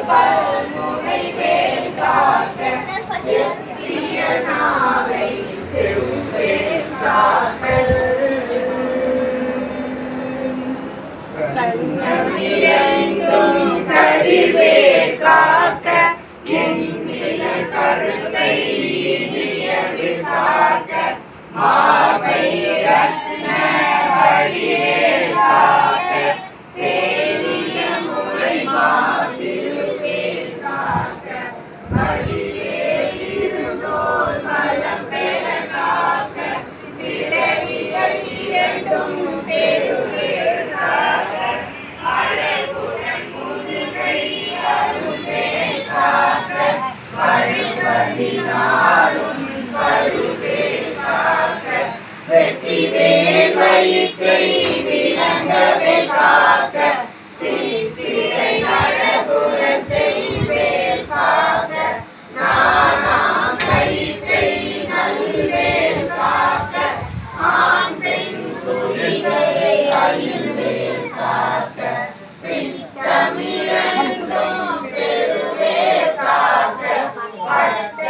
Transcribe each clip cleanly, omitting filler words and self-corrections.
பல்முனை வேல் காக்க செவ்விய நாவை செவ்வேல் காக்கல் கண்ணமிரண்டும் கதிர்வேல் காக்க எண்ணில கருத்தை இனியவில் காக்க மார்பை ரத்ன வடிவேல் காக்க சேரிய முலை மார்பிருவேல் காக்க வடிவேல் இருந்தோர் வளம் பெற காக்க பிறவிகள் இரண்டும் பெருவேல் காக்க அழகுடன் முதுகை அருவேல் காக்க வழிபதினாரும் கருவேல் காக்க வெற்றிவேல் வயிற்றை விளங்கவே காக்க சித்திரை அழகுற செல்வேல் காக்க நானாம் கயிற்றை நல்வேல் காக்க ஆண் பெண் துதிகளை அழிவேல் காக்க பித்தமிரண்டும் பெருவேல் காக்க பட்ட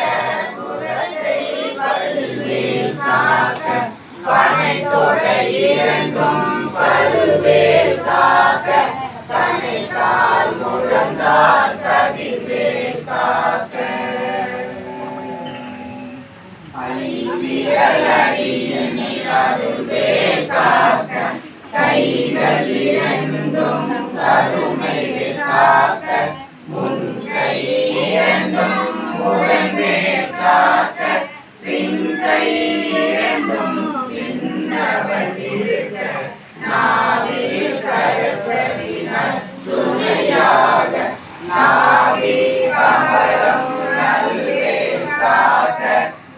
புறத்தை வல்வேல் காக்க பனைத்தொடை இரண்டும் பருவேல் காக்க கணைக்கால் முழங்கால் கதிர்வேல் காக்க ஐவிரலடியினில் அருள்வேல் காக்க கைகள் இரண்டும் கருணைவேல் காக்க முன்கை இரண்டும் முரண்வேல் காக்க பின்கை இரண்டும் பின்னவள் இருக்க நாவில் சரஸ்வதி துணையாக நாவி கமலம் நல்வேல் காக்க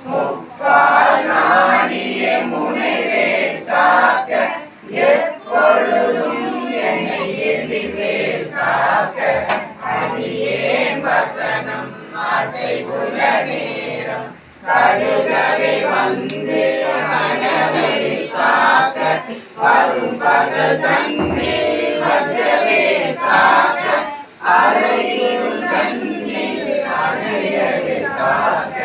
முப்பால் நாடிய முனைவேல் காக்க எப்பொழுதும் என்னை எதிர்வேல் காக்க அடியேன் வசனம் அசைவுள்ள நேரம் கடுகவே வந்து மனவேல் காக்க வரும் பகல் தன்னில் வச்சவேல் காக்க அறையுள் கண்ணில் அணையவேல் காக்க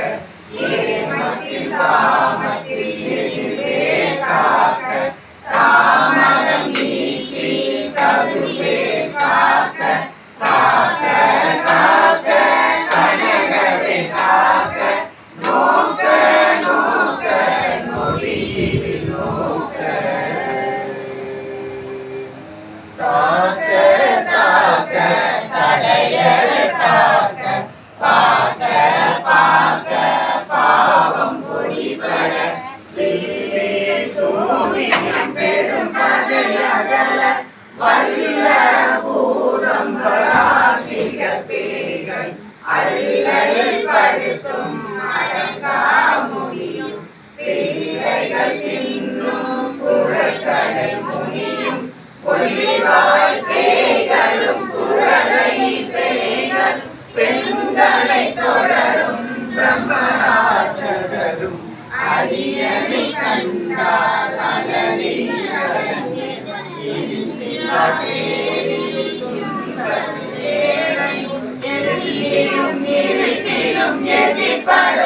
ஏமத்தில் சாமத்தில் எதிர்வேல் காக்க தாமதம் நீக்கி சதுர்வேல் காக்க காக்க காக்க கனகவேல் காக்க நோக்க நோக்க நொடியில் நோக்க தாக்க தாக்க தடையற தாக்க பார்க்க பார்க்க பாவம் பொடிபட வில்லில் சூனியம் பெரும் பகையகல வல்ல பூதம் பராஸ்மிக பேய்கள் அல்லல் படுத்தும் அடங்கா முடியும் பிள்ளைகள் தின்னும் புழக்கடை முனியும் பொலிவாய் பேய்களும் குரலை பேய்கள் பெண்களை தொடரும் பிரம்மராட்சகரும் அடியனை கண்டால் அலலில் சில பேரில் சுந்தர சேனை எதிரிலும் இருட்டிலும் எதிர்படும்